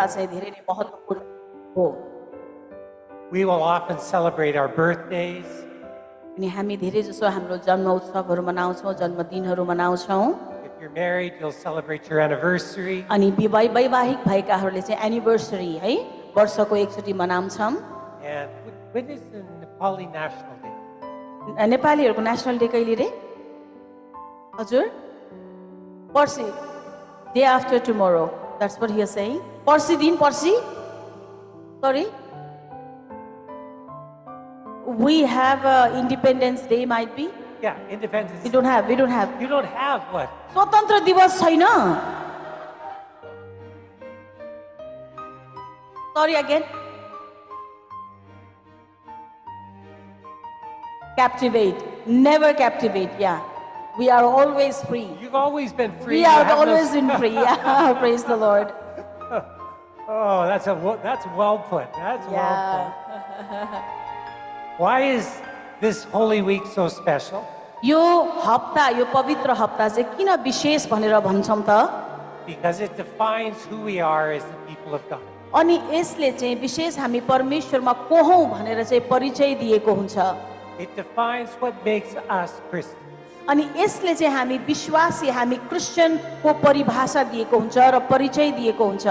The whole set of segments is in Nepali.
गर्दा चाहिँ धेरै नै महत्त्वपूर्ण हो। We will often celebrate our birthdays. अनि हामी धेरै जसो हाम्रो जन्म उत्सवहरू मनाउँछौँ, जन्मदिनहरू मनाउँछौँ। If you're married, you'll celebrate your anniversary. अनि वैवाहिक भएकाहरूले चाहिँ एनिभर्सरी है वर्षको एकचोटि मनाउँछौँ। And when is the Nepali National Day? नेपालीहरूको नेसनल डे कहिले रे? हजुर पर्सि, day after tomorrow, that's what he is saying. पर्सि दिन, पर्सि sorry we have Independence Day might be. Yeah, Independence. We don't have. You don't have what? स्वतन्त्र दिवस छैन। Sorry again. Captivate. Never captivate. Yeah. We are always free. You've always been free. We are always in free. Yeah. Praise the Lord. Oh, that's well put. That's well Yeah. put. Why is this Holy Week so special? यो हप्ता, यो पवित्र हप्ता चाहिँ किन विशेष भनेर भन्छौँ त? Because it defines who we are as the people of God. अनि यसले चाहिँ विशेष हामी परमेश्वरमा को हौं भनेर चाहिँ परिचय दिएको हुन्छ। It defines what makes us Christians. अनि यसले चाहिँ हामी विश्वासी, हामी क्रिश्चियनको परिभाषा दिएको हुन्छ र परिचय दिएको हुन्छ।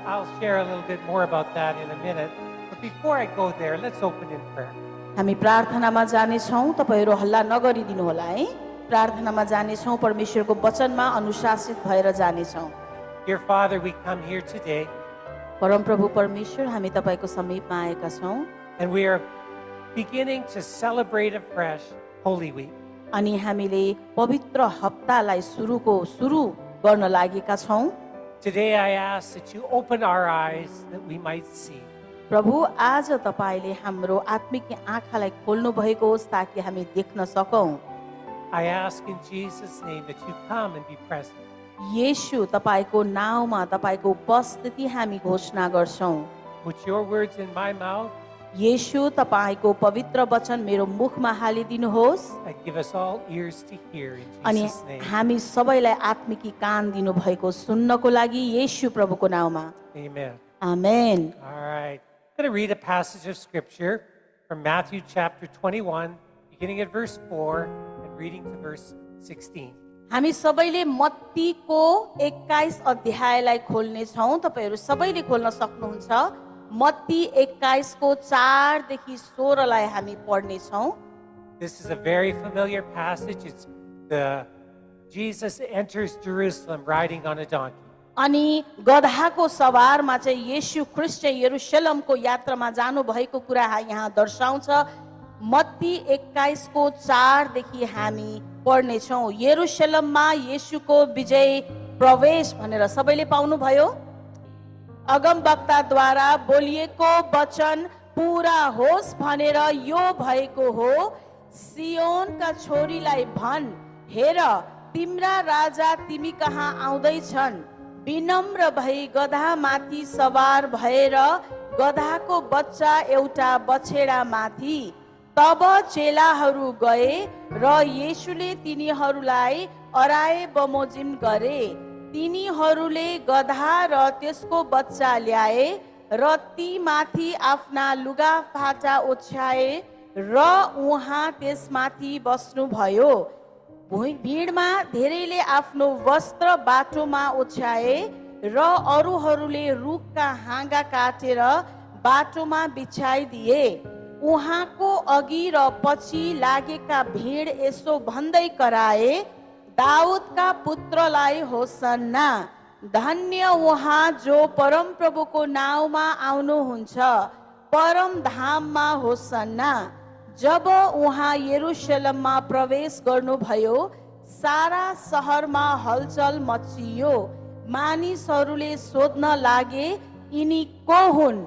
I'll share a little bit more about that in a minute. But before I go there, let's open in prayer. हामी प्रार्थनामा जानेछौँ। तपाईहरु हल्ला नगरिदिनु होला है। प्रार्थनामा जानेछौँ, परमेश्वरको वचनमा अनुशासित भएर जानेछौँ। Dear Father, we come here today परमप्रभु परमेश्वर, हामी तपाईको समीपमा आएका छौँ and we are beginning to celebrate afresh Holy Week. अनि हामीले पवित्र हप्तालाई सुरु गर्न लागेका छौँ। Today I ask that you open our eyes that we might see. प्रभु, आज तपाईले हाम्रो आत्मिक आँखालाई खोल्नु भएको होस् ताकि हामी देख्न सकौं। I ask in Jesus' name that you come and be present. येशू, तपाईको नाममा तपाईको उपस्थिति हामी घोषणा गर्छौं। Put your words in my mouth येशू, तपाईको पवित्र वचन मेरो मुखमा हालिदिनुहोस् and give us all ears to hear in अनि Jesus' name. हामी सबैलाई आत्मिकी कान दिनु भएको सुन्नको लागि येशू प्रभुको नाममा। Amen. Amen. All right. I'm going to read a passage of scripture from Matthew chapter 21, beginning at verse 4 and reading to verse 16. हामी सबैले मत्तीको 21 अध्यायलाई खोल्ने छौं। तपाईहरु सबैले खोल्न सक्नुहुन्छ। मत्ती 21 को 4 देखि 16 लाई हामी पढ्ने छौं। This is a very familiar passage. It's Jesus enters Jerusalem riding on a donkey. अनि गधाको सवारमा चाहिँ येशू ख्रीष्ट यरुशलेमको यात्रामा जानु भएको कुरा यहाँ दर्शाउँछ। मत्ती 21 को 4 देखि हामी पढ्ने छौं। यरुशलेममा येशूको विजय प्रवेश भनेर सबैले पाउनु भयो। अगमवक्ताद्वारा बोलिएको वचन पूरा होस् भनेर यो भएको हो। सियोनका छोरीलाई भन्, हेर तिम्रा राजा तिमी कहाँ आउँदै छन्। विनम्र भई गधा माथि सवार भएर गधाको बच्चा एउटा बछेडा माथि। तब चेलाहरू गए र येशूले तिनीहरूलाई अराए बमोजिम गरे। तिनीहरूले गधा र त्यसको बच्चा ल्याए र ती माथि आफ्ना लुगाफाटा ओछ्याए र उहाँ त्यसमाथि बस्नुभयो। भीडमा धेरैले आफ्नो वस्त्र बाटोमा ओछ्याए र अरूहरूले रुखका हाँगा काटेर बाटोमा बिछाइदिए। उहाँको अघि र पछि लागेका भीड यसो भन्दै कराए, दाउदका पुत्रलाई होसन्ना। धन्य उहाँ जो परमप्रभुको नाउँमा आउनुहुन्छ, परम धाममा होसन्ना। जब उहाँ यरुशलेममा प्रवेश गर्नुभयो, सारा शहरमा हलचल मचियो। मानिसहरूले सोध्न लागे, यिनी को हुन्?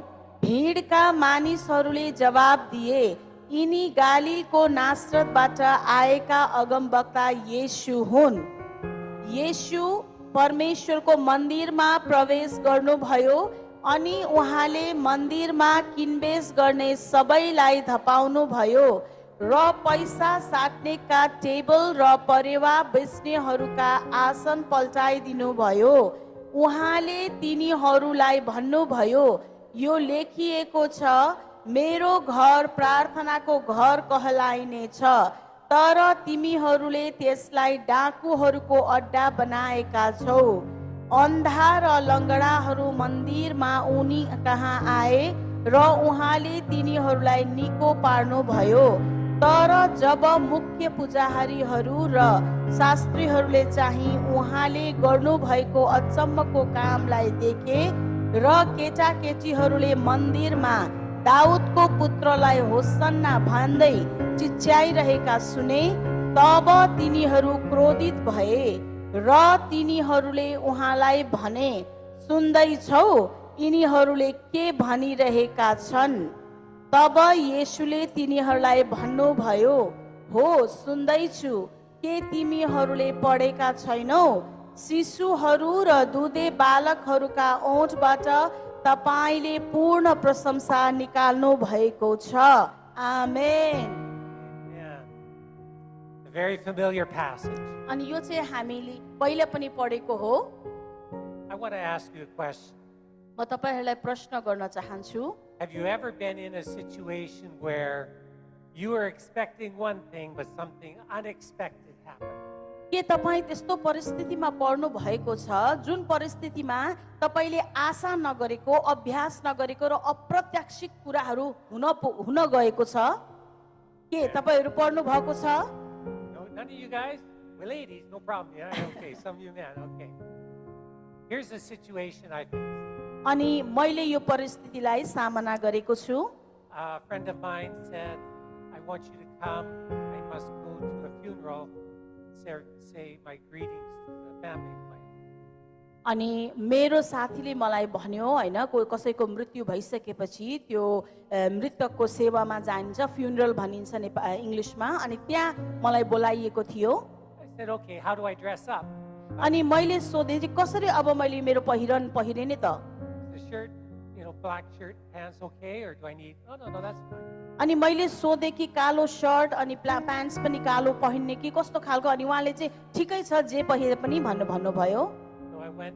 भीडका मानिसहरूले जवाब दिए, यिनी गालीलको नासरतबाट आएका अगमवक्ता येशू हुन्। येशू परमेश्वरको मन्दिरमा प्रवेश गर्नुभयो अनि उहाँले मन्दिरमा किनबेच गर्ने सबैलाई धपाउनु भयो र पैसा साट्नेका टेबल र परेवा बेच्नेहरूका आसन पल्टाइदिनु भयो। उहाँले तिनीहरूलाई भन्नुभयो, यो लेखिएको छ, मेरो घर प्रार्थनाको घर कहलाइनेछ, तर तिमीहरूले त्यसलाई डाकुहरूको अड्डा बनाएका छौ। अन्धा र लङ्गडाहरू मन्दिरमा उनी कहाँ आए र उहाँले तिनीहरूलाई निको पार्नुभयो। तर जब मुख्य पुजारीहरू र शास्त्रीहरूले चाहिँ उहाँले गर्नुभएको अचम्मको कामलाई देखे र केटाकेटीहरूले मन्दिरमा दाउदको पुत्रलाई होसन्ना भन्दै चिच्याइरहेका सुने, तब तिनीहरू क्रोधित भए र तिनीहरूले उहाँलाई भने, सुन्दैछौ यिनीहरूले के भनिरहेका छन्? तब येशूले तिनीहरूलाई भन्नुभयो, हो सुन्दैछु, के तिमीहरूले पढेका छैनौ? शिशुहरू र दुधे बालकहरूका ओठबाट तपाईले पूर्ण प्रशंसा निकाल्नु भएको छ। आमेन। Yeah. A very familiar passage. अनि यो चाहिँ हामीले पहिले पनि पढेको हो। I want to ask you a question. म तपाईहरूलाई प्रश्न गर्न चाहन्छु, Have you ever been in a situation where you were expecting one thing but something unexpected happened? के तपाईँ त्यस्तो परिस्थितिमा पर्नु भएको छ जुन परिस्थितिमा तपाईले आशा नगरेको, अभ्यास नगरेको र अप्रत्याशित कुराहरू हुन गएको छ? के तपाईहरू पर्नु भएको छ? No, none of you guys? Well, ladies, no problem. Yeah, okay. Some of you men, okay. Here's the situation I faced. अनि मैले यो परिस्थितिलाई सामना गरेको छु। A friend of mine said, I want you to come. I must go to a funeral, say my greetings to the family of mine. अनि मेरो साथीले मलाई भन्यो, हैन, कोही कसैको मृत्यु भइसकेपछि त्यो मृतकको सेवामा जाइन्छ, फ्युनरल भनिन्छ इङ्ग्लिसमा, अनि त्यहाँ मलाई बोलाइएको थियो। I said, okay, how do I dress up? अनि मैले सोधेँ चाहिँ कसरी अब मैले मेरो पहिरन पहिरे नि त? The shirt, black shirt, pants okay, or do I need? No, that's fine. अनि मैले सोधेँ कि कालो सर्ट अनि प्यान्ट्स पनि कालो पहिर्ने कि कस्तो खालको, अनि उहाँले चाहिँ ठिकै छ जे पहिरे पनि भन्नुभयो। So I went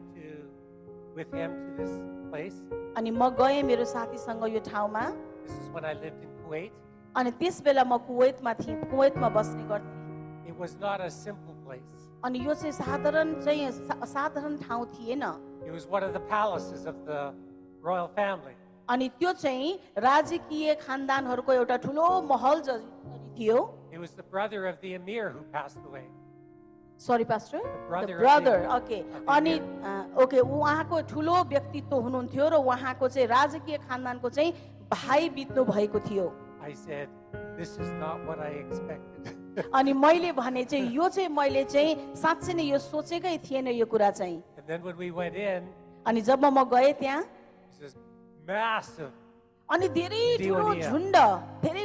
with him to this place. अनि म गएँ मेरो साथीसँग यो ठाउँमा। This is when I lived in Kuwait. अनि त्यस बेला म कुवेतमा थिएँ, कुवेतमा बस्ने गर्थेँ। It was not a simple place. अनि यो चाहिँ साधारण ठाउँ थिएन। It was one of the palaces of the royal family. अनि त्यो चाहिँ राजकीय खानदानहरूको एउटा ठुलो महल जरी थियो। It was the brother of the emir who passed away. Sorry pastor, brother okay. अनि ओके, उहाँको ठुलो व्यक्तित्व हुनुहुन्थ्यो र उहाँको चाहिँ राजकीय खानदानको चाहिँ भाइ बित्नु भएको थियो। I said, this is not what I expected. अनि मैले भने चाहिँ यो चाहिँ मैले चाहिँ साँच्चै नै यो सोचेकै थिएन यो कुरा चाहिँ। And then when we went in, अनि जब म गएँ त्यहाँ, it was massive. अनि धेरै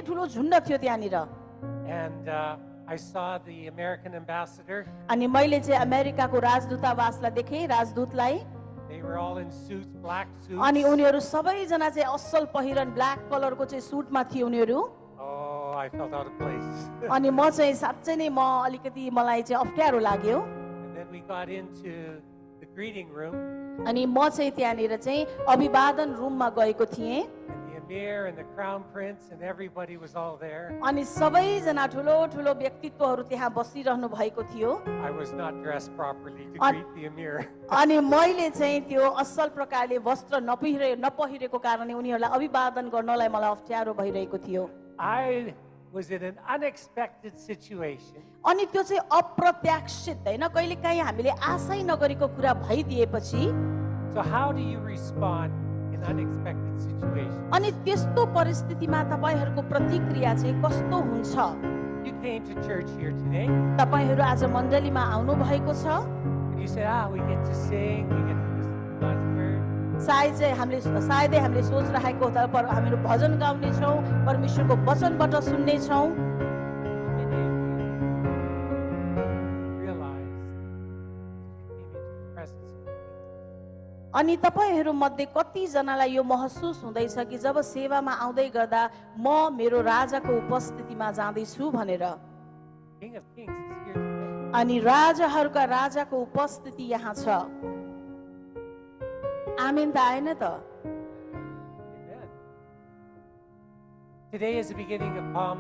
ठुलो झुण्ड थियो त्यहाँनिर। And I saw the American ambassador. अनि मैले चाहिँ अमेरिकाको राजदूतावासलाई देखेँ, राजदूतलाई। They were all in suits, black suits. अनि उनीहरू सबैजना चाहिँ असल पहिरन ब्ल्याक कलरको चाहिँ सुटमा थिए उनीहरू। Oh, I felt out of place. अनि म चाहिँ साँच्चै नै अलिकति मलाई चाहिँ अप्ठ्यारो लाग्यो। And then we got into the greeting room. अनि म चाहिँ त्यहाँनिर चाहिँ अभिवादन रुममा गएको थिएँ। And the emir and the crown prince and everybody was all there. अनि सबैजना ठुलो व्यक्तित्वहरू त्यहाँ बसिरहनु भएको थियो। I was not dressed properly to greet the emir. अनि मैले चाहिँ त्यो असल प्रकारले वस्त्र नपहिरेको कारणले उनीहरूलाई अभिवादन गर्नलाई मलाई अप्ठ्यारो भइरहेको थियो। I was in an unexpected situation. अनि त्यो चाहिँ अप्रत्याशित, हैन, कहिलेकाहीँ हामीले आशै नगरेको कुरा भइदिएपछि। So how do you respond in unexpected situations? अनि त्यस्तो परिस्थितिमा तपाईहरुको प्रतिक्रिया चाहिँ कस्तो हुन्छ? You came to church here today. तपाईहरु आज मण्डलीमा आउनु भएको छ। And you said, we get to sing, we get to listen to God's word. सायदै हामीले सोचिरहेको हो तर हामीहरू भजन गाउने छौं, परमेश्वरको वचनबाट सुन्ने छौं। अनि तपाईहरु मध्ये कति जनालाई यो महसुस हुँदैछ कि जब सेवामा आउँदै गर्दा म मेरो राजाको उपस्थितिमा जाँदै छु भनेर। King of Kings is here today. अनि राजाहरुका राजाको उपस्थिति यहाँ छ। आमेन त आएन त। Amen. Today is the beginning of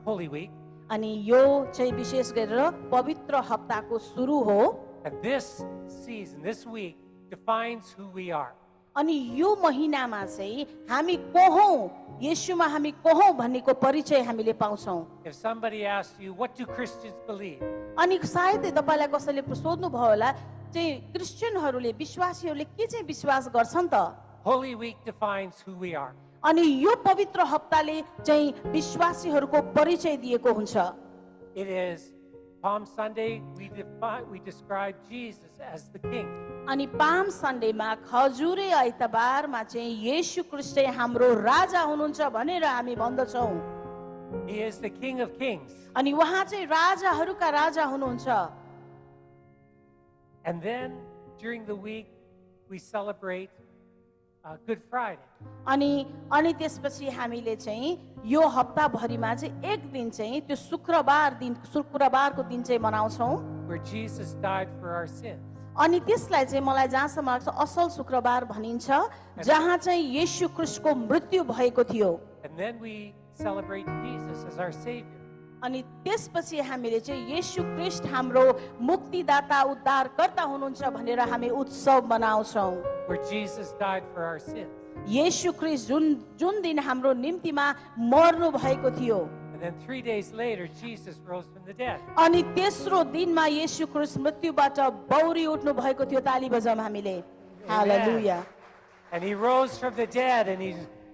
Holy Week. अनि यो चाहिँ विशेष गरेर पवित्र हप्ताको सुरु हो। And this season, this week, defines who we are. अनि यो महिनामा चाहिँ हामी को हौं, येशूमा हामी को हौं भन्नेको परिचय हामीले पाउँछौं। If somebody asks you, what do Christians believe? अनि सायदै तपाईलाई कसैले सोध्नु भयो होला चाहिँ क्रिस्चियनहरूले विश्वासीहरूले के चाहिँ विश्वास गर्छन् त? Holy Week defines who we are. अनि यो पवित्र हप्ताले चाहिँ विश्वासीहरूको परिचय दिएको हुन्छ। It is Palm Sunday, we describe Jesus as the King. अनि पाम सन्डेमा खजुरे आइतबारमा चाहिँ येशू ख्रीष्ट हाम्रो राजा हुनुहुन्छ भनेर हामी भन्दछौं। He is the King of Kings. अनि उहाँ चाहिँ राजाहरूका राजा हुनुहुन्छ। And then during the week we celebrate Good Friday. अनि त्यसपछि हामीले चाहिँ यो हप्ताभरिमा चाहिँ एक दिन चाहिँ त्यो शुक्रबारको दिन चाहिँ मनाउँछौं, where Jesus died for our sins. अनि त्यसलाई चाहिँ मलाई जहाँसम्म लाग्छ असल शुक्रबार भनिन्छ, जहाँ चाहिँ येशू ख्रीष्टको मृत्यु भएको थियो। And then we celebrate Jesus as our Savior. अनि त्यसपछि हामीले चाहिँ येशू ख्रीष्ट हाम्रो मुक्तिदाता उद्धारकर्ता हुनुहुन्छ भनेर हामी उत्सव मनाउँछौं। Where Jesus died for our sins. येशू ख्रीष्ट जुन दिन हाम्रो निम्तिमा मर्नु भएको थियो। And then 3 days later, Jesus rose from the dead. अनि तेस्रो दिनमा येशू ख्रीष्ट मृत्युबाट बौरी उठ्नु भएको थियो। ताली बजाउँ हामीले। हालेलुया। And he rose from the dead and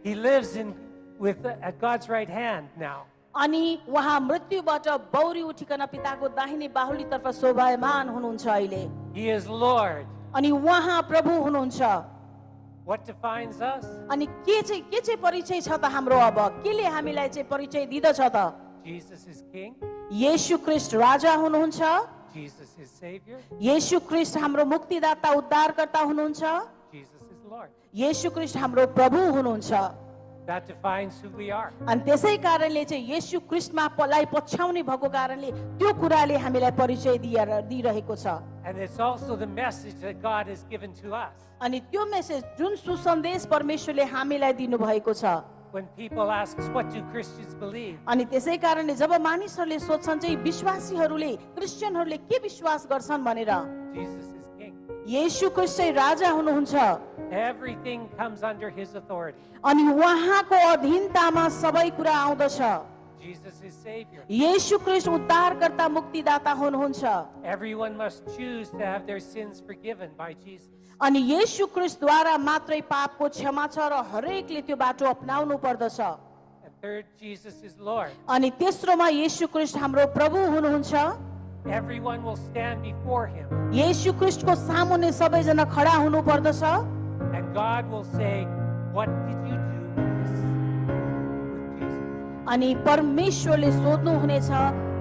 he lives at God's right hand now. अनि उहाँ मृत्युबाट बौरी उठिकन पिताको दाहिने बाहुलीतर्फ शोभायमान हुनुहुन्छ अहिले। He is Lord. अनि उहाँ प्रभु हुनुहुन्छ। What defines us? अनि के चाहिँ परिचय छ त हाम्रो? अब केले हामीलाई चाहिँ परिचय दिदछ त? Jesus is King. येशू ख्रीष्ट राजा हुनुहुन्छ। Jesus is Savior. येशू ख्रीष्ट हाम्रो मुक्तिदाता उद्धारकर्ता हुनुहुन्छ। Jesus is Lord. येशू ख्रीष्ट हाम्रो प्रभु हुनुहुन्छ। That defines who we are. अनि त्यसै कारणले चाहिँ येशू ख्रीष्टमा लाई पछ्याउने भएको कारणले त्यो कुराले हामीलाई परिचय दिइरहेको छ। And it's also the message that God has given to us. अनि त्यो मेसेज जुन सुसन्देश परमेश्वरले हामीलाई दिनुभएको छ। When people ask us, what do Christians believe? अनि त्यसै कारणले जब मानिसहरूले सोध्छन् चाहिँ विश्वासीहरूले क्रिस्चियनहरूले के विश्वास गर्छन् भनेर, Jesus is King. येशू ख्रीष्ट चाहिँ राजा हुनुहुन्छ। Everything comes under his authority. अनि उहाँको अधीनतामा सबै कुरा आउँदछ। Jesus is Savior. येशू ख्रीष्ट उद्धारकर्ता मुक्तिदाता हुनुहुन्छ। Everyone must choose to have their sins forgiven by Jesus. अनि येशू ख्रीष्टद्वारा मात्रै पापको क्षमा छ र हरेकले त्यो बाटो अपनाउनु पर्दछ। And third, Jesus is Lord. अनि तेस्रोमा येशू ख्रीष्ट हाम्रो प्रभु हुनुहुन्छ। Everyone will stand before him. येशू ख्रीष्टको सामुन्ने सबैजना खडा हुनु पर्दछ। And God will say, what did you do with Jesus? अनि परमेश्वरले सोध्नु हुनेछ,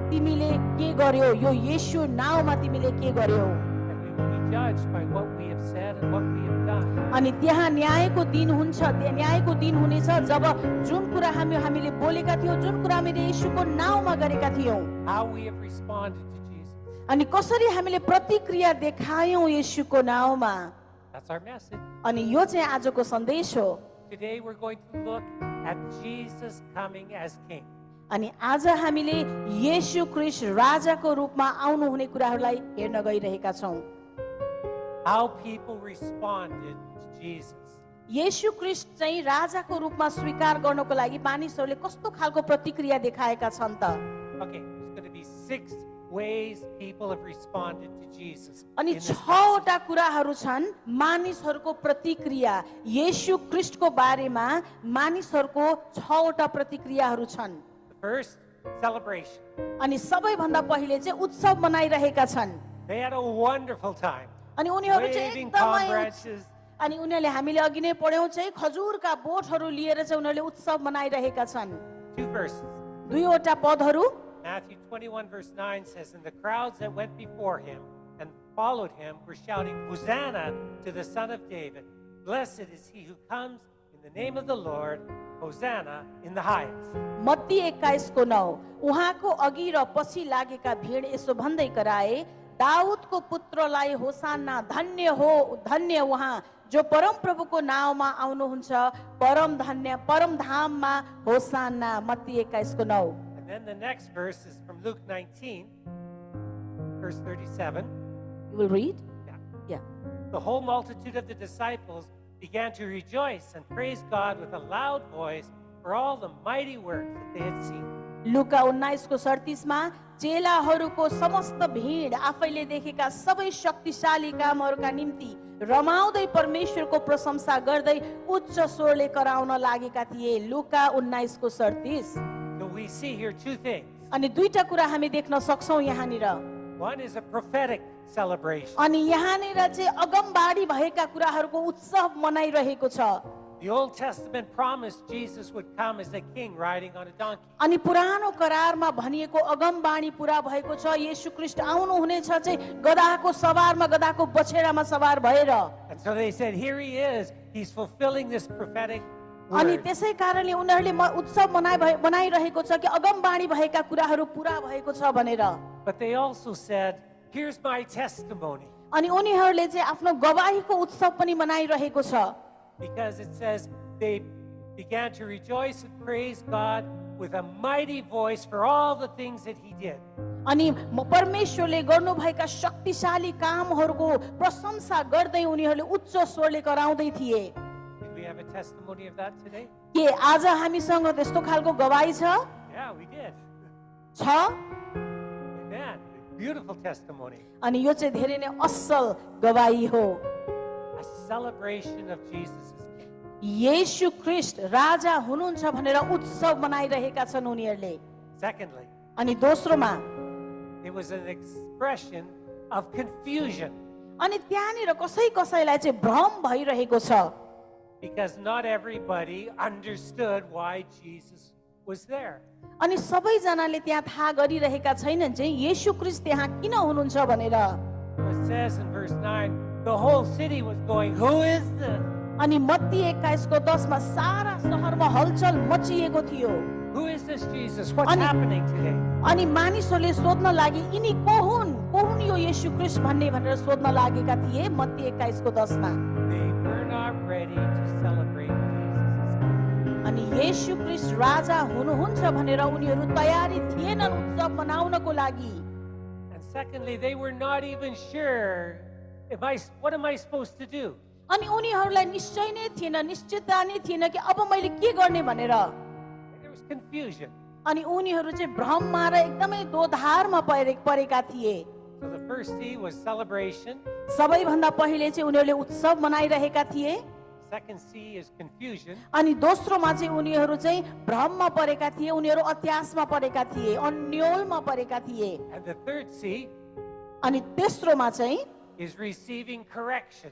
तिमीले के गर्यो? यो येशू नाउँमा तिमीले के गर्यो? And we will be judged by what we have said and what we have done. अनि त्यहाँ न्यायको दिन हुन्छ, न्यायको दिन हुनेछ जब जुन कुरा हामीले बोलेका थियौं, जुन कुरा हामीले येशूको नाउँमा गरेका थियौं, How we have responded to Jesus. अनि कसरी हामीले प्रतिक्रिया देखायौं येशूको नाउँमा। That's our message. अनि यो चाहिँ आजको सन्देश हो। Today we're going to look at Jesus coming as King. अनि आज हामीले येशू ख्रीष्ट राजाको रूपमा आउनु हुने कुराहरूलाई हेर्न गइरहेका छौं। How people responded to Jesus. येशू ख्रीष्ट चाहिँ राजाको रूपमा स्वीकार गर्नको लागि मानिसहरूले कस्तो खालको प्रतिक्रिया देखाएका छन् त? Okay, there's going to be 6 ways people have responded to Jesus. अनि in this passage. 6वटा कुराहरू छन् मानिसहरूको प्रतिक्रिया येशू ख्रीष्टको बारेमा मानिसहरूको 6वटा प्रतिक्रियाहरू छन्। The first, celebration. अनि सबैभन्दा पहिले चाहिँ उत्सव मनाइरहेका छन्। They had a wonderful time. अनि उनीहरू चाहिँ Waving palm एकदमै branches. अनि उनीहरूले हामीले अघि नै पढ्यौं चाहिँ खजुरका बोटहरू लिएर चाहिँ उनीहरूले उत्सव मनाइरहेका छन्। 2 verses. 2वटा पदहरू Matthew 21 verse 9 says, and the crowds that went before him and followed him were shouting, Hosanna to the Son of David. Blessed is he who comes in the name of the Lord. Hosanna in the highest. Matthew 21:9 उहाँको अघि र पछि लागेका भिड यसो भन्दै कराए, दाउदको पुत्रलाई होसाना, धन्य हो, धन्य उहाँ जो परम प्रभुको नाउँमा आउनुहुन्छ परम धन्य परम धाममा होसाना। Matthew 21:9। And then the next verse is from Luke 19, verse 37. You will read? Yeah. Yeah. The whole multitude of the disciples began to rejoice and praise God with a loud voice for all the mighty works that they had seen. लुका 19:37 मा चेलाहरूको समस्त भिड आफैले देखेका सबै शक्तिशाली कामहरूका निम्ति रमाउँदै परमेश्वरको प्रशंसा गर्दै उच्च स्वरले कराउन लागेका थिए। लुका 19:37। So we see here two things. अनि दुईटा कुरा हामी देख्न सक्छौं यहाँनिर। One is a prophetic celebration. अनि यहाँनिर चाहिँ अगमबाडी भएका कुराहरूको उत्सव मनाइरहेको छ। The Old Testament promised Jesus would come as a king riding on a donkey. अनि पुरानो करारमा भनिएको अगमबाणी पूरा भएको छ। येशू ख्रीष्ट आउनु हुनेछ चाहिँ गधाको सवारमा गधाको बछेडामा सवार भएर। And so they said, here he is. He's fulfilling this prophetic अनि word. त्यसै कारणले उनीहरूले उत्सव मनाइरहेको छ कि अगमबाणी भएका कुराहरू पूरा भएको छ भनेर। But they also said, here's my testimony. अनि उनीहरूले चाहिँ आफ्नो गवाहीको उत्सव पनि मनाइरहेको छ। Because it says they began to rejoice and praise God with a mighty voice for all the things that he did. अनि परमेश्वरले गर्नुभएका शक्तिशाली कामहरूको प्रशंसा गर्दै उनीहरूले उच्च स्वरले कराउँदै थिए। Did we have a testimony of that today? के आज हामीसँग त्यस्तो खालको गवाही छ? Yeah, we did. छ। Amen. Beautiful testimony. अनि यो चाहिँ धेरै नै असल गवाही हो। A celebration of Jesus as King. येशू ख्रीष्ट राजा हुनुहुन्छ भनेर उत्सव मनाइरहेका छन् उनीहरूले। Secondly, अनि दोस्रोमा it was an expression of confusion अनि त्यहाँनिर कसैलाई चाहिँ भ्रम भइरहेको छ। because not everybody understood why Jesus was there. अनि सबैजनाले त्यहाँ थाहा गरिरहेका छैनन् चाहिँ येशू ख्रीष्ट त्यहाँ किन हुनुहुन्छ भनेर। It says in verse 9, the whole city was going, who is this? अनि मत्ती 21:10 मा सारा शहरमा हलचल मचिएको थियो। Who is this Jesus? What's Ani- happening today? अनि मानिसहरूले सोध्न लागि यिनी को हुन् यो येशू ख्रीष्ट भन्ने भनेर सोध्न लागेका थिए। मत्ती 21:10 मा They were not ready to celebrate Jesus as King. अनि येशू ख्रीष्ट राजा हुनुहुन्छ भनेर उनीहरू तयारी थिएनन् उत्सव मनाउनको लागि। And secondly, they were not even sure, what am I supposed to do? अनि उनीहरूलाई निश्चय नै थिएन, निश्चितता नै थिएन कि अब मैले के गर्ने भनेर। There was confusion. अनि उनीहरू चाहिँ भ्रममा र एकदमै दोधारमा परेका थिए। So the first C was celebration. सबैभन्दा पहिले चाहिँ उनीहरूले उत्सव मनाइरहेका थिए। Second C is confusion. अनि दोस्रोमा चाहिँ उनीहरू चाहिँ भ्रममा परेका थिए, उनीहरू अत्यासमा परेका थिए, अन्योलमा परेका थिए। And the third C अनि तेस्रोमा चाहिँ is receiving correction.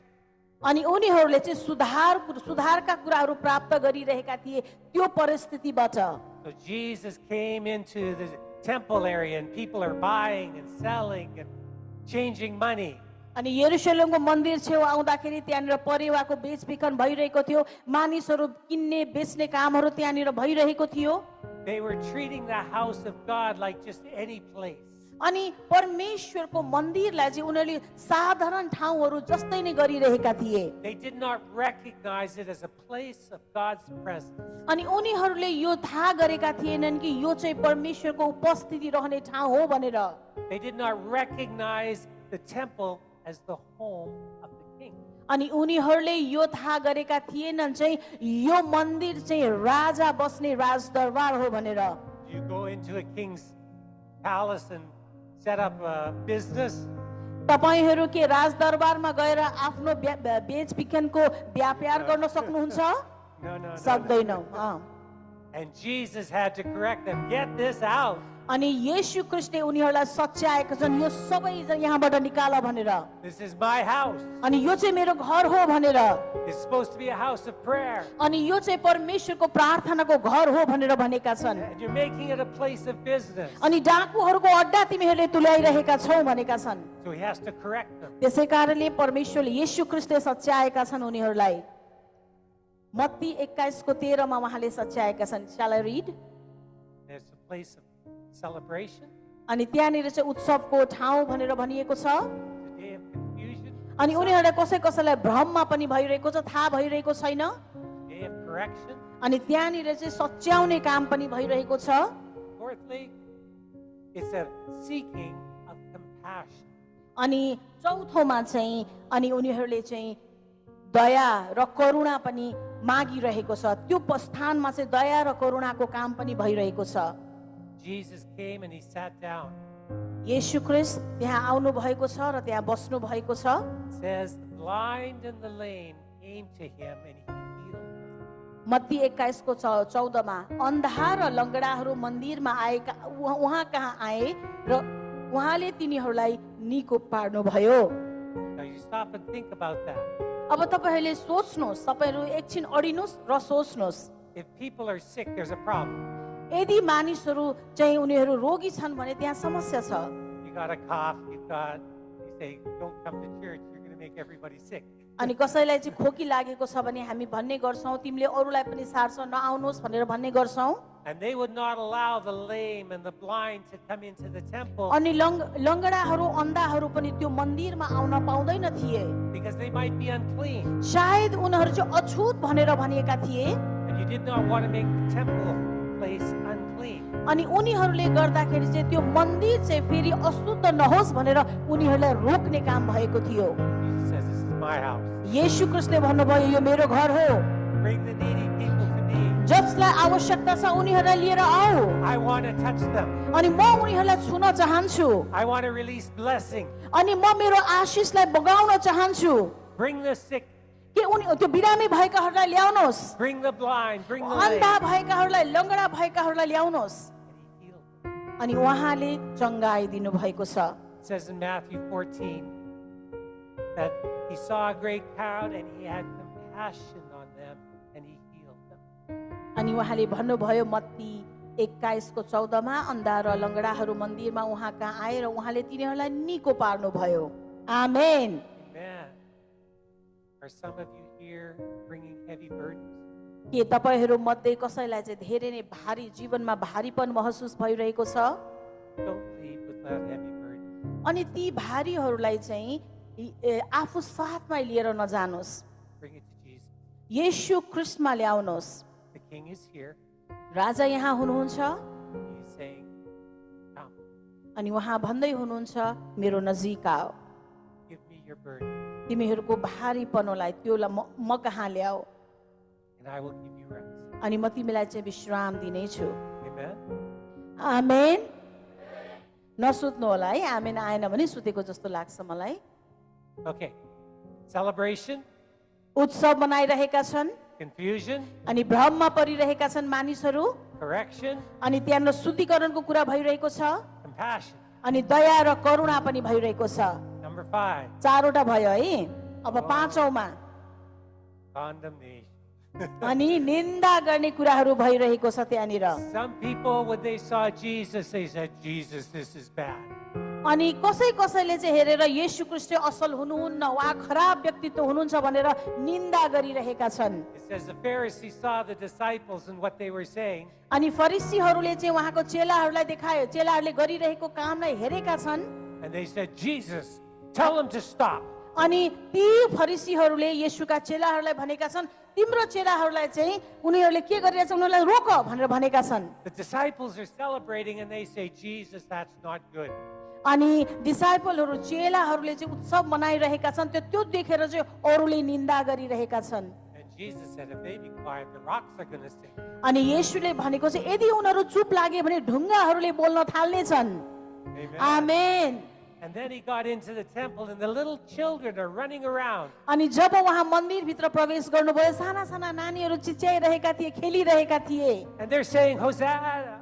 अनि उनीहरूले चाहिँ सुधारका कुराहरू प्राप्त गरिरहेका थिए त्यो परिस्थितिबाट। So Jesus came into the temple area and people are buying and selling and changing money. अनि यरुशलेमको मन्दिर छेउ आउँदाखेरि त्यहाँनिर परेवाको बेचबिखन भइरहेको थियो, मानिसहरू किन्ने बेच्ने कामहरू त्यहाँनिर भइरहेको थियो। They were treating the house of God like just any place. अनि परमेश्वरको मन्दिरलाई चाहिँ उनीहरूले साधारण ठाउँहरू जस्तै नै गरिरहेका थिए। They did not recognize it as a place of God's presence. अनि उनीहरूले यो थाहा गरेका थिएनन् कि यो चाहिँ परमेश्वरको उपस्थिति रहने ठाउँ हो भनेर। They did not recognize the temple as the home of the king. अनि उनीहरूले यो थाहा गरेका थिएनन् चाहिँ यो मन्दिर चाहिँ राजा बस्ने राजदरबार हो भनेर। You go into a king's palace and set up a business. तपाईहरू के राजदरबारमा गएर आफ्नो बेचबिखनको व्यापार गर्न सक्नुहुन्छ? No. सक्दैनौ। And Jesus had to correct them. Get this out. अनि येशू ख्रीष्टले उनीहरूलाई सच्याएका छन्, यो सबै यहाँबाट निकाल भनेर। This is my house. अनि यो चाहिँ मेरो घर हो भनेर। It's supposed to be a house of prayer. अनि यो चाहिँ परमेश्वरको प्रार्थनाको घर हो भनेर भनेका छन्। And you're making it a place of business. अनि डाकुहरूको अड्डा तिमीहरूले तुल्याइरहेका छौ भनेका छन्। So he has to correct them. त्यसै कारणले परमेश्वरले येशू ख्रीष्टले सच्याएका छन् उनीहरूलाई। मत्ती 21:13 मा उहाँले सच्याएका छन्। Shall I read? There's a place of celebration. अनि त्यहाँनिर चाहिँ उत्सवको ठाउँ भनेर भनिएको छ। The day of confusion. अनि उनीहरूलाई कसैलाई भ्रममा पनि भइरहेको छ, थाहा भइरहेको छैन। day of correction. अनि त्यहाँनिर चाहिँ सच्याउने काम पनि भइरहेको छ। Fourthly, it's a seeking of compassion. अनि चौथोमा चाहिँ अनि उनीहरूले चाहिँ दया र करुणा पनि मागिरहेको छ। त्यो स्थानमा चाहिँ दया र करुणाको काम पनि भइरहेको छ। Jesus came and he sat down. येशू ख्रीष्ट त्यहाँ आउनु भएको छ र त्यहाँ बस्नु भएको छ। It says the blind and the lame came to him and he healed them. Matthew 21 को 14 मा अन्धा र लङ्गडाहरू मन्दिरमा आएका उहाँ कहाँ आए र उहाँले तिनीहरूलाई निको पार्नुभयो। Now you stop and think about that. अब तपाईहरूले सोच्नुहोस्, तपाईहरू एकछिन अडिनुहोस् र सोच्नुहोस्। If people are sick, there's a problem. यदि मानिसहरू चाहिँ उनीहरू रोगी छन् भने त्यहाँ समस्या छ। You got a cough, you say, don't come to church, you're going to make everybody sick. अनि कसैलाई चाहिँ खोकी लागेको छ भने हामी भन्ने गर्छौँ तिमीले अरूलाई पनि सार्छौ, नआउनुहोस् भनेर भन्ने गर्छौँ। And they would not allow the lame and the blind to come into the temple अनि लङ्गडाहरू अन्धाहरू पनि त्यो मन्दिरमा आउन पाउँदैन थिए, because they might be unclean. सायद उनीहरू चाहिँ अछुत भनेर भनिएका थिए। And you did not want to make the temple place unclean. अनि उनीहरूले गर्दाखेरि चाहिँ त्यो मन्दिर चाहिँ फेरि अशुद्ध नहोस् भनेर उनीहरूलाई रोक्ने काम भएको थियो। Jesus says, this is my house. येशू ख्रीष्टले भन्नुभयो यो मेरो घर हो, Bring the needy people to me. जसलाई आवश्यकता छ उनीहरूलाई लिएर आऊ। I want to touch them. अनि म उनीहरूलाई छुन चाहन्छु, I want to release blessing. अनि म मेरो आशिषलाई बगाउन चाहन्छु। Bring the sick. के उनी त्यो बिरामी भएकाहरूलाई ल्याउनुहोस्, Bring the blind. Bring the lame. अन्धा भएकाहरूलाई लङ्गडा भएकाहरूलाई ल्याउनुहोस्। And he healed them. अनि उहाँले चङ्गाइदिनु भएको छ। It says in Matthew 14 that he saw a great crowd and he had compassion on them and he healed them. अनि उहाँले भन्नुभयो मत्ती 21 को 14 मा अन्धा र लङ्गडाहरू मन्दिरमा उहाँ कहाँ आए र उहाँले तिनीहरूलाई निको पार्नुभयो। आमेन। Amen. Are some of you here bringing heavy burdens? के तपाईहरू मध्ये कसैलाई चाहिँ धेरै नै भारी जीवनमा भारीपन महसुस भइरहेको छ? Don't leave without heavy burdens. अनि ती भारीहरूलाई चाहिँ आफू साथमा लिएर नजानुहोस्, Bring it to Jesus. येशू ख्रीष्टमा ल्याउनुहोस्। The King is here. राजा यहाँ हुनुहुन्छ He's saying, come, अनि उहाँ भन्दै हुनुहुन्छ मेरो नजिक आऊ, give me your burden तिमीहरूको भारीपनलाई त्योलाई म कहाँ ल्याऊ and I will give you rest. अनि म तिमीलाई चाहिँ विश्राम दिनेछु। Amen. आमेन। नसुत्नु होला है, आमेन आएन भने सुतेको जस्तो लाग्छ मलाई। Okay. Celebration, उत्सव मनाइरहेका छन् confusion, अनि भ्रममा परिरहेका छन् मानिसहरू, correction, अनि त्यहाँनिर शुद्धिकरणको कुरा भइरहेको छ, compassion. अनि दया र करुणा पनि भइरहेको छ। Number 5, चारवटा भयो है। अब पाँचौँमा condemnation. अनि निन्दा गर्ने कुराहरू भइरहेको छ त्यहाँनिर। Some people, when they saw Jesus, they said, Jesus, this is bad. अनि कसैले चाहिँ हेरेर येशू ख्रीष्ट असल हुनुहुन्न वा खराब व्यक्तित्व हुनुहुन्छ भनेर निन्दा गरिरहेका छन्। It says the Pharisees saw the disciples and what they were saying, अनि फरिसीहरूले चाहिँ उहाँको चेलाहरूलाई देखायो, चेलाहरूले गरिरहेको कामलाई हेरेका छन्। and they said, Jesus, tell them to stop. अनि ती फरिसीहरूले येशूका चेलाहरूलाई भनेका छन् तिम्रो चेलाहरूलाई चाहिँ उनीहरूले के गरिरहेछ उनीहरूलाई रोक भनेर भनेका छन्। The disciples are celebrating and they say, Jesus, that's not good. अनि डिसाइपलहरू चेलाहरूले चाहिँ उत्सव मनाइरहेका छन्, त्यो देखेर चाहिँ अरूले निन्दा गरिरहेका छन्। And Jesus said, if they be quiet, the rocks are going to sing. अनि येशूले भनेको चाहिँ यदि उनीहरू चुप लागे भने ढुङ्गाहरूले बोल्न थाल्नेछन्। Amen. Amen. And then he got into the temple and the little children are running around. अनि जब उहाँ मन्दिरभित्र प्रवेश गर्नुभयो साना साना नानीहरू चिच्याइरहेका थिए, खेलिरहेका थिए। And they're saying, Hosanna.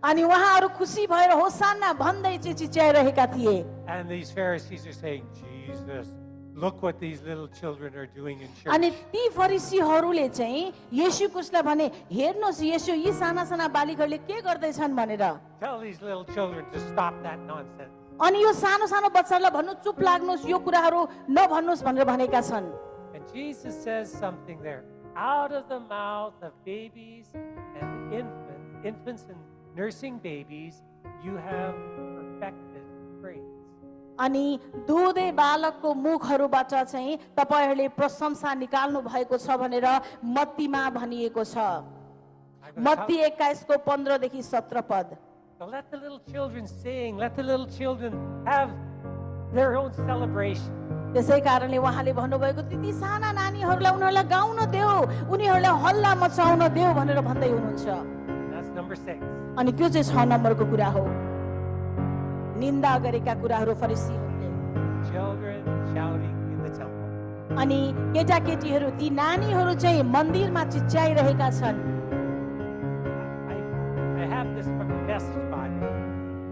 अनि उहाँहरू खुसी भएर होसाना भन्दै चाहिँ चिच्याइरहेका थिए। And these Pharisees are saying, Jesus, look what these little children are doing in church. अनि ती फरिसीहरूले चाहिँ येशू ख्रीष्टलाई भने हेर्नुहोस् येशू यी साना साना बालिकाहरूले के गर्दैछन् भनेर। Tell these little children to stop that nonsense. अनि यो सानो सानो बच्चाहरूलाई भन्नु चुप लाग्नुहोस्, यो कुराहरू नभन्नुहोस् भनेर भनेका छन्। And Jesus says something there. Out of the mouth of babies and infants and nursing babies, you have perfected praise. अनि दुधे बालकको मुखहरूबाट चाहिँ तपाईहरूले प्रशंसा निकाल्नु भएको छ भनेर मत्तीमा भनिएको छ। मत्ती 21 को 15 देखि 17 पद। So let the little children sing. Let the little children have their own celebration. त्यसै कारणले उहाँले भन्नुभएको ती साना नानीहरूलाई उनीहरूलाई गाउन देऊ, उनीहरूलाई हल्ला मचाउन देऊ भनेर भन्दै हुनुहुन्छ। That's number 6. अनि त्यो चाहिँ 6 नम्बरको कुरा हो। निन्दा गरेका कुराहरू फरिसीहरूले। Children shouting in the temple. अनि केटाकेटीहरू ती नानीहरू चाहिँ मन्दिरमा चिच्याइरहेका छन्। I have this from the Message Bible.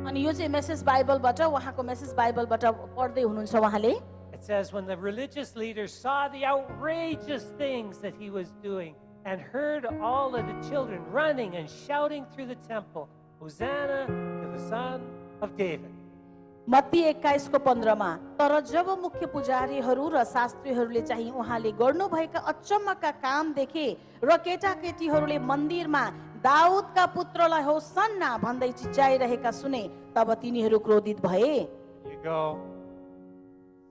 अनि यो चाहिँ मेसेज बाइबलबाट उहाँको मेसेज बाइबलबाट पढ्दै हुनुहुन्छ उहाँले। It says, when the religious leaders saw the outrageous things that he was doing and heard all of the children running and shouting through the temple, Hosanna to the Son of David. Matthew 21 को 15 मा तर जब मुख्य पुजारीहरू र शास्त्रीहरूले चाहिँ उहाँले गर्नुभएका अचम्मका काम देखे र केटाकेटीहरूले मन्दिरमा दाउदका पुत्रलाई होसन्ना भन्दै चिच्याइरहेका सुने तब तिनीहरू क्रोधित भए। You go.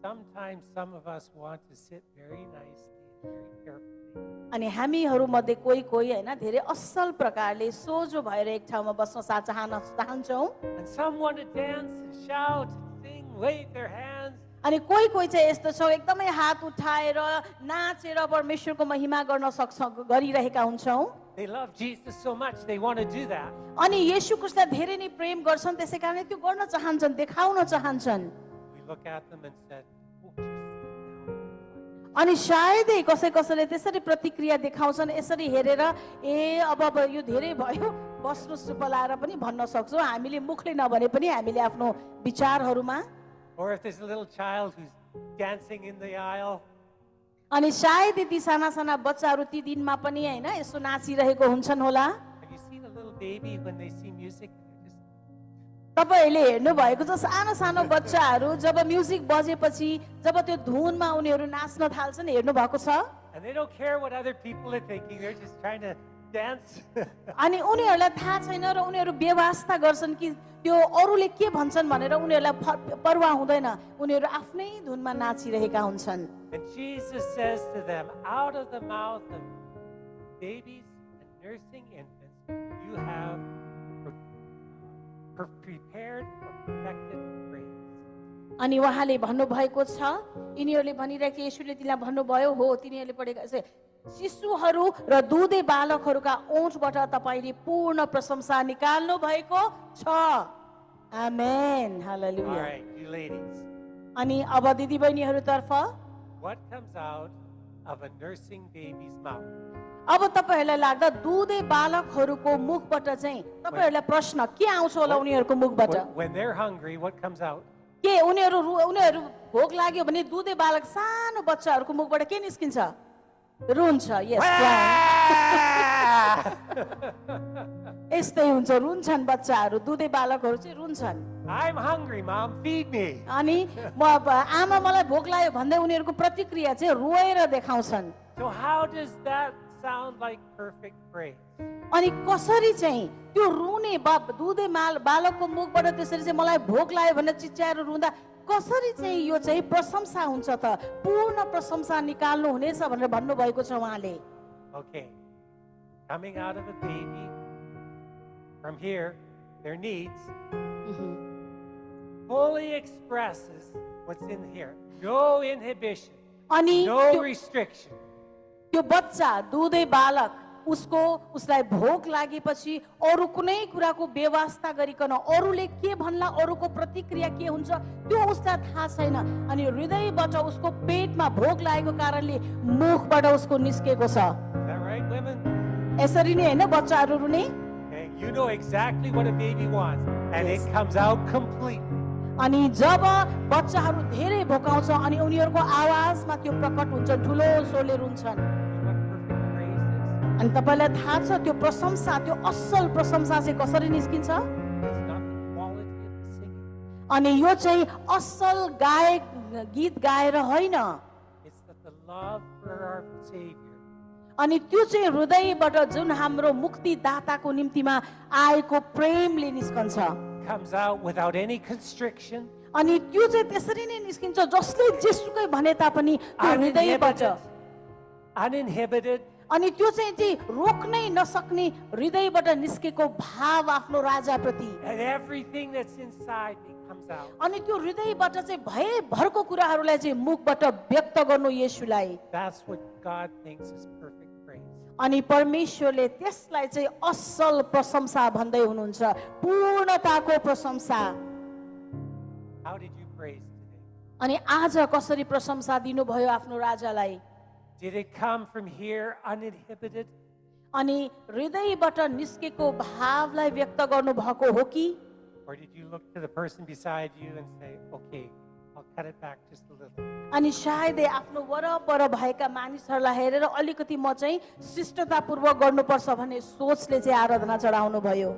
Sometimes some of us want to sit very nicely, very carefully. अनि हामीहरू मध्ये कोही हैन धेरै असल प्रकारले सोझो भएर एक ठाउँमा बस्न चाहन्छौँ। And some want to dance and shout and sing, wave their hands. अनि कोही चाहिँ यस्तो छ एकदमै हात उठाएर नाचेर परमेश्वरको महिमा गर्न गरिरहेका हुन्छौँ। They love Jesus so much they want to do that. अनि येशू ख्रीष्टलाई धेरै नै प्रेम गर्छन् त्यसै कारणले त्यो गर्न चाहन्छन्, देखाउन चाहन्छन्। We look at them and said, "Oh, just sit down." अनि सायदै कसैले त्यसरी प्रतिक्रिया देखाउँछन्, यसरी हेरेर ए अब यो धेरै भयो बस्नु सुपलाएर पनि भन्न सक्छौँ। हामीले मुखले नभने पनि हामीले आफ्नो विचारहरूमा। Or if there's a little child who's dancing in the aisle, अनि सायद ती साना साना बच्चाहरू ती दिनमा पनि हैन यसो नाचिरहेको हुन्छन् होला। have you seen a little baby when they see music? तपाईहरूले हेर्नु भएको छ सानो सानो बच्चाहरू जब म्युजिक बजेपछि जब त्यो धुनमा उनीहरू नाच्न थाल्छन्, हेर्नु भएको छ। And they don't care what other people are thinking. They're just trying to dance. अनि उनीहरूलाई थाहा छैन र उनीहरू व्यवस्था गर्छन् कि त्यो अरूले के भन्छन् भनेर उनीहरूलाई परवाह हुँदैन, उनीहरू आफ्नै धुनमा नाचिरहेका हुन्छन्। And Jesus says to them, out of the mouth of babies and nursing infants, you have prepared or perfected praise. अनि उहाँले भन्नुभएको छ, यिनीहरूले भनिरहेको येशूले तिनीलाई भन्नुभयो हो तिनीहरूले पढेका शिशुहरू र दुधे बालकहरूका ओठबाट तपाईले पूर्ण प्रशंसा निकाल्नु भएको छ। आमेन, All hallelujah. right, you ladies, अनि अब दिदी बहिनीहरूतर्फ what comes out of a nursing baby's mouth? अब तपाईहरूलाई लाग्दा दुधे बालकहरूको मुखबाट चाहिँ तपाईहरूलाई प्रश्न के आउँछ होला उनीहरूको मुखबाट? When they're hungry, what comes out? के उनीहरू भोक लाग्यो भने दुधे बालक सानो बच्चाहरूको मुखबाट के निस्किन्छ? रुन्छ। यस, यस्तै हुन्छ, रुन्छन् बच्चाहरू, दुधे बालकहरू चाहिँ रुन्छन्। I'm hungry, Mom, feed me. अनि आमा मलाई भोक लाग्यो भन्दै उनीहरूको प्रतिक्रिया चाहिँ रोएर देखाउँछन्। So how does that sound like perfect praise? अनि कसरी चाहिँ त्यो रुने दुधे बालकको मुखबाट त्यसरी चाहिँ मलाई भोक लाग्यो भनेर चिच्याएर रुँदा कसरी चाहिँ यो चाहिँ प्रशंसा हुन्छ त? पूर्ण प्रशंसा निकाल्नु हुनेछ भनेर भन्नुभएको छ उहाँले। Okay, coming out of a baby, from here, their needs, fully expresses what's in here. No inhibition, अनि no restriction. त्यो बच्चा दुधे बालक उसलाई भोक लागेपछि अरू कुनै कुराको व्यवस्था गरिकन अरूले के भन्ला, अरूको प्रतिक्रिया के हुन्छ त्यो उसलाई थाहा छैन। अनि हृदयबाट उसको पेटमा भोक लागेको कारणले मुखबाट उसको निस्केको छ। Is that right, women? यसरी नै हैन बच्चाहरू रुने? Okay, you know exactly what a baby wants, and it comes out completely. अनि जब बच्चाहरू धेरै भोकाउँछ अनि उनीहरूको आवाजमा त्यो प्रकट हुन्छ, ठुलो स्वरले रुन्छन्। You know what perfect praise is? अनि तपाईलाई थाहा छ त्यो प्रशंसा, त्यो असल प्रशंसा चाहिँ कसरी निस्किन्छ? It's not the quality of the singing. अनि यो चाहिँ असल गीत गाएर होइन, It's that the love for our Savior अनि त्यो चाहिँ हृदयबाट जुन हाम्रो मुक्तिदाताको निम्तिमा आएको प्रेमले निस्कन्छ। comes out without any constriction, अनि त्यो चाहिँ त्यसरी नै निस्किन्छ जसले जेसुकै भने तापनि त्यो हृदयबाट uninhibited. अनि त्यो चाहिँ रोक्नै नसक्ने हृदयबाट निस्केको भाव आफ्नो राजाप्रति And everything that's inside me comes out. अनि त्यो हृदयबाट चाहिँ भयभरको कुराहरूलाई चाहिँ मुखबाट व्यक्त गर्नु येशूलाई That's what God thinks is perfect praise. अनि परमेश्वरले त्यसलाई चाहिँ असल प्रशंसा भन्दै हुनुहुन्छ पूर्णताको प्रशंसा How did you praise today? अनि आज कसरी प्रशंसा दिनुभयो आफ्नो राजालाई Did it come from here uninhibited? अनि हृदयबाट निस्केको भावलाई व्यक्त गर्नु भएको हो कि Or did you look to the person beside you and say, okay, I'll cut it back just a little? अनि सायदै आफ्नो वरपर भएका मानिसहरूलाई हेरेर अलिकति म चाहिँ शिष्टतापूर्वक गर्नुपर्छ भन्ने सोचले चाहिँ आराधना चढाउनु भयो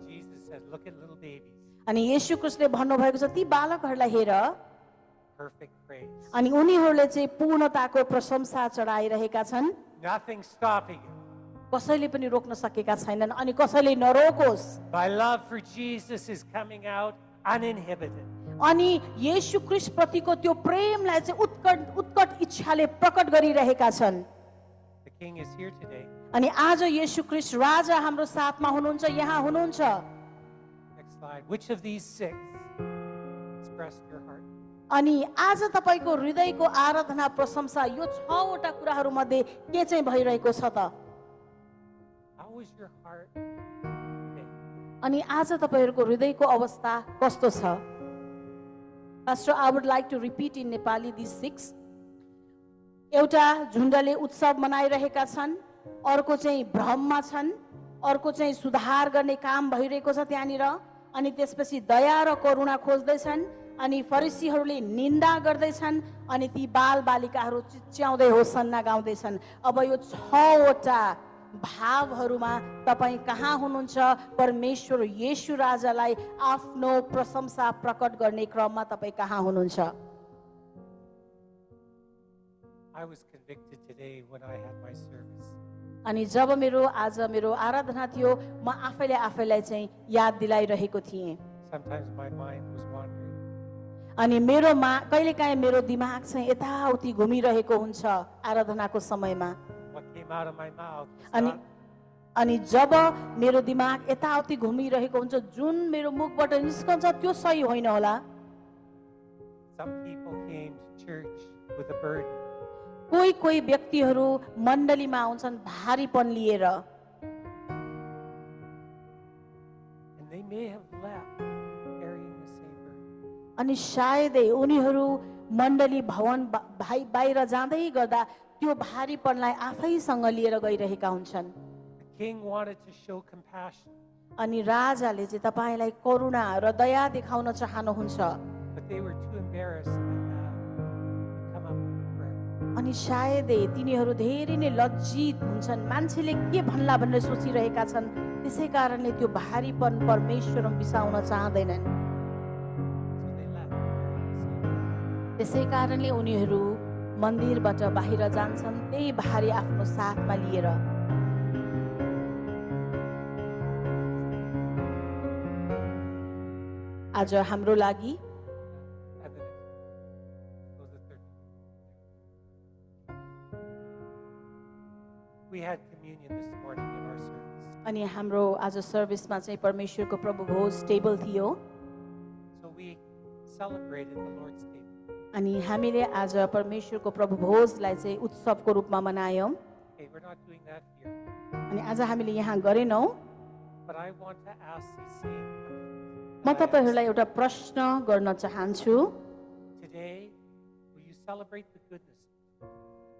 Jesus said, look at little babies. अनि येशू ख्रीष्टले भन्नुभएको छ ती बालकहरूलाई हेर Perfect praise. अनि उनीहरूले चाहिँ पूर्णताको प्रशंसा चढाइरहेका छन् Nothing stopping you. कसैले पनि रोक्न सकेका छैनन् अनि कसैले नरोकोस् My love for Jesus is coming out uninhibited. अनि येशू ख्रीष्ट प्रतिको त्यो प्रेमलाई चाहिँ उत्कट इच्छाले प्रकट गरिरहेका छन् The King is here today. अनि आज येशू ख्रीष्ट राजा हाम्रो साथमा हुनुहुन्छ यहाँ हुनुहुन्छ Next slide. Which of these six expressed your heart? अनि आज तपाईको हृदयको आराधना प्रशंसा यो 6 वटा कुराहरू मध्ये के चाहिँ भइरहेको छ त How was your heart today? अनि आज तपाईहरुको हृदयको अवस्था कस्तो छ Pastor, I would like to repeat in Nepali these 6. एउटा झुण्डले उत्सव मनाइरहेका छन् अर्को चाहिँ भ्रममा छन् अर्को चाहिँ सुधार गर्ने काम भइरहेको छ त्यहाँनिर अनि त्यसपछि दया र करुणा खोज्दैछन् अनि फरिसीहरूले निन्दा गर्दैछन् अनि ती बालबालिकाहरू चिच्याउँदै होसन्ना गाउँदैछन् अब यो 6 वटा भावहरूमा तपाई कहाँ हुनुहुन्छ परमेश्वर येशू राजालाई आफ्नो प्रशंसा प्रकट गर्ने क्रममा तपाई कहाँ हुनुहुन्छ I was convicted today when I had my service. अनि जब आज मेरो आराधना थियो म आफैलाई चाहिँ याद दिलाइरहेको थिएँ Sometimes my mind was wandering. अनि कहिलेकाहीँ मेरो दिमाग चाहिँ यताउति घुमिरहेको हुन्छ आराधनाको समयमा What came out of my mouth was अनि not अनि जब मेरो दिमाग यताउति घुमिरहेको हुन्छ जुन मेरो मुखबाट निस्कन्छ त्यो सही होइन होला some people came to church with a burden. कोही व्यक्तिहरू मण्डलीमा आउँछन् भारीपन लिएर And they may have left carrying the same burden. अनि सायदै उनीहरू मण्डली भवन बाहिर जाँदै गर्दा त्यो भारीपनलाई आफैसँग लिएर गइरहेका हुन्छन् The king wanted to show compassion, अनि राजाले चाहिँ तपाईलाई करुणा र दया देखाउन चाहनुहुन्छ but they were too embarrassed to come up with prayer. अनि सायदै तिनीहरू धेरै नै लज्जित हुन्छन् मान्छेले के भन्ला भनेर सोचिरहेका छन् त्यसै कारणले त्यो भारीपन परमेश्वरमा बिसाउन चाहदैनन् So they left carrying the same burden. त्यसै कारणले उनीहरू मन्दिरबाट बाहिर जान्छन् त्यही भारी आफ्नो साथमा लिएर आज हाम्रो लागि And the next, go to the third. We had communion this morning in our service. अनि हाम्रो आज सर्भिसमा चाहिँ परमेश्वरको प्रभु भोज टेबल थियो So we celebrated the Lord's table. अनि हामीले आज परमेश्वरको प्रभु भोजलाई चाहिँ उत्सवको रूपमा मनायौं Okay, we're not doing that here. अनि आज हामीले यहाँ गरेनौं But I want to ask these same म questions. तपाईहरुलाई एउटा प्रश्न गर्न चाहन्छु Today, will you celebrate the goodness?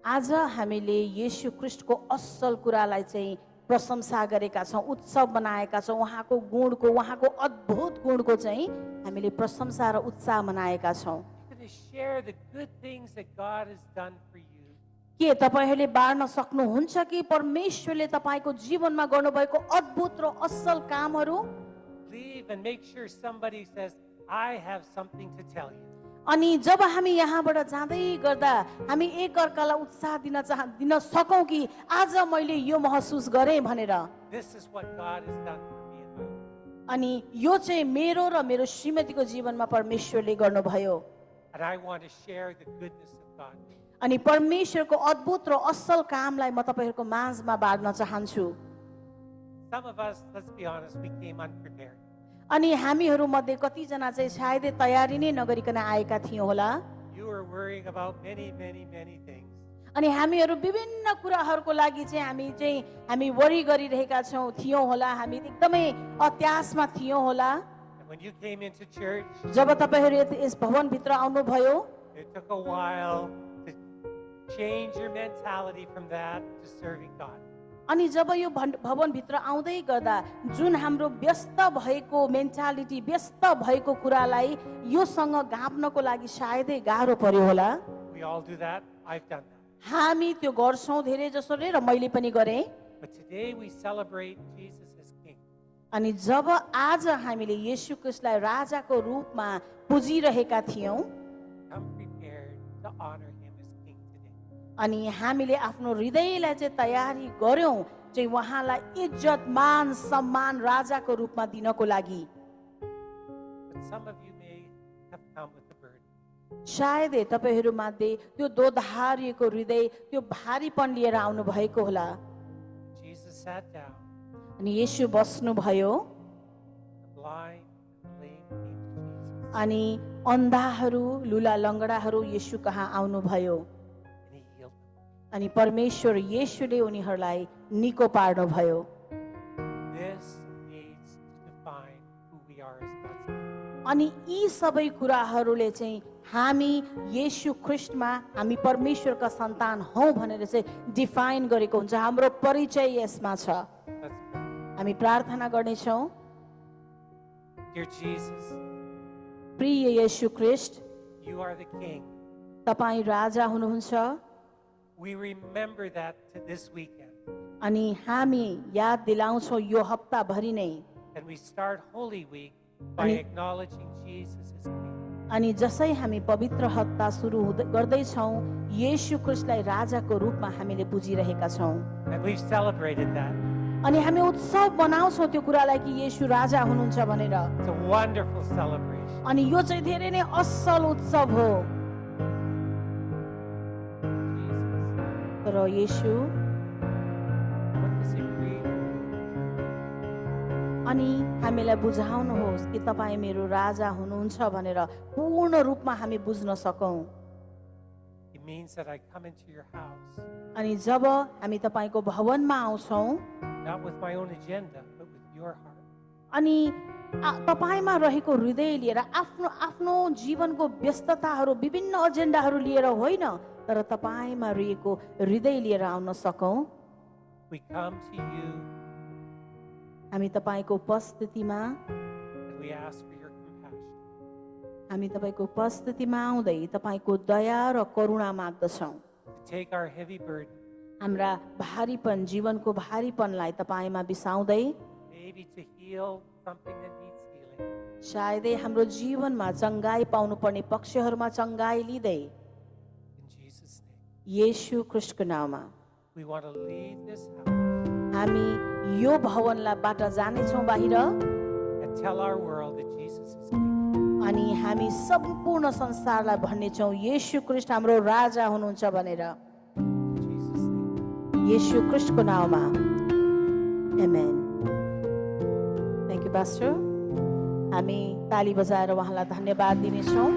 आज हामीले येशू ख्रीष्टको असल कुरालाई चाहिँ प्रशंसा गरेका छौं उत्सव बनाएका छौं उहाँको गुणको उहाँको अद्भुत गुणको चाहिँ हामीले प्रशंसा र उत्साह मनाएका छौं You're going to share the good things that God has done for you. के तपाईहरुले बाँड्न सक्नुहुन्छ कि परमेश्वरले तपाईको जीवनमा गर्नुभएको अद्भुत र असल कामहरू Leave and make sure somebody says, I have something to tell you. अनि जब हामी यहाँबाट जाँदै गर्दा हामी एक अर्कालाई उत्साह दिन सकौं कि आज मैले यो महसुस गरे भनेर This is what God has done for me in my life. अनि यो चाहिँ मेरो र मेरो श्रीमतीको जीवनमा परमेश्वरले गर्नुभयो And I want to share the goodness of God. अनि परमेश्वरको अद्भुत र असल कामलाई म तपाईहरुको माझमा बाँड्न चाहन्छु Some of us, let's be honest, we came unprepared. अनि हामीहरु मध्ये कतिजना चाहिँ सायदै तयारी नै नगरिकन आएका थियौं होला You were worrying about many, many, many things. अनि हामीहरु विभिन्न कुराहरुको लागि चाहिँ हामी वरि गरिरहेका थियौं होला हामी एकदमै अत्यासमा थियौं होला And when you came into church, जब तपाईहरु यस भवन भित्र आउनु भयो it took a while to change your mentality from that to serving God. अनि जब यो भवन भित्र आउँदै गर्दा जुन हाम्रो व्यस्त भएको मेन्टालिटी व्यस्त भएको कुरालाई योसँग गाँप्नको लागि सायदै गाह्रो पर्यो होला We all do that. I've done that. हामी त्यो गर्छौं धेरै जसोले र मैले पनि गरेँ But today we celebrate Jesus as King. अनि जब आज हामीले येशू ख्रीष्टलाई राजाको रूपमा पुजिरहेका थियौं Come prepared to honor Him as King today. अनि हामीले आफ्नो हृदयलाई चाहिँ तयारी गर्यौं चाहिँ उहाँलाई इज्जत मान सम्मान राजाको रूपमा दिनको लागि But some of you may have come with a burden. सायदै तपाईहरु मध्ये त्यो दोधारिएको हृदय त्यो भारीपन लिएर आउनु भएको होला Jesus sat down. अनि येशू बस्नु भयो The blind and the lame came to Jesus. अनि अन्धाहरू लुला लंगडाहरू येशू कहाँ आउनु भयो And He healed them. अनि परमेश्वर येशूले उनीहरूलाई निको पार्नु भयो This needs to define who we are as God's people. अनि यी सबै कुराहरूले चाहिँ हामी येशू ख्रीष्टमा हामी परमेश्वरका सन्तान हौं भनेर चाहिँ डिफाइन गरेको हुन्छ हाम्रो परिचय यसमा छ Let's pray. हामी प्रार्थना गर्नेछौं Dear Jesus, प्रिय येशू ख्रीष्ट you are the King. तपाई राजा हुनुहुन्छ We remember that to this weekend. अनि हामी याद दिलाउँछौं यो हप्ता भरि नै And we start Holy Week by Ani- acknowledging Jesus as King. अनि जसै हामी पवित्र हप्ता सुरु गर्दै छौं येशू ख्रीष्टलाई राजाको रूपमा हामीले बुझिरहेका छौं And we've celebrated that. अनि हामी उत्सव मनाउँछौं त्यो कुरालाई कि येशू राजा हुनुहुन्छ भनेर It's a wonderful celebration. अनि यो चाहिँ धेरै नै असल उत्सव हो Jesus, तर येशू what does it mean? अनि हामीलाई बुझाउनुहोस् कि तपाई मेरो राजा हुनुहुन्छ भनेर पूर्ण रूपमा हामी बुझ्न सकौं It means that I come into your house, अनि जब हामी तपाईको भवनमा आउँछौं not with my own agenda, but with your heart. अनि तपाईमा रहेको हृदय लिएर आफ्नो आफ्नो जीवनको व्यस्तताहरू विभिन्न एजेन्डाहरू लिएर होइन तर तपाईमा रहेको हृदय लिएर आउन सकौं We come to you हामी तपाईको उपस्थितिमा and we ask for your compassion. हामी तपाईको उपस्थितिमा आउँदै तपाईको दया र करुणा माग्दछौं To take our heavy burden, हाम्रा भारीपन जीवनको भारीपनलाई तपाईमा बिसाउँदै maybe to heal something that needs healing. सायदै हाम्रो जीवनमा चंगाई पाउनुपर्ने पक्षहरूमा चंगाई लिँदै In Jesus' name, येशू ख्रीष्टको नाममा we want to leave this house हामी यो भवनलाई बाट जानेछौं बाहिर and tell our world that Jesus is King. अनि हामी सम्पूर्ण संसारलाई भन्नेछौं येशू ख्रीष्ट हाम्रो राजा हुनुहुन्छ भनेर In Jesus' name. येशू ख्रीष्टको नाममा आमेन थ्यांक यू पास्टर हामी ताली बजाएर उहाँलाई धन्यवाद दिनेछौं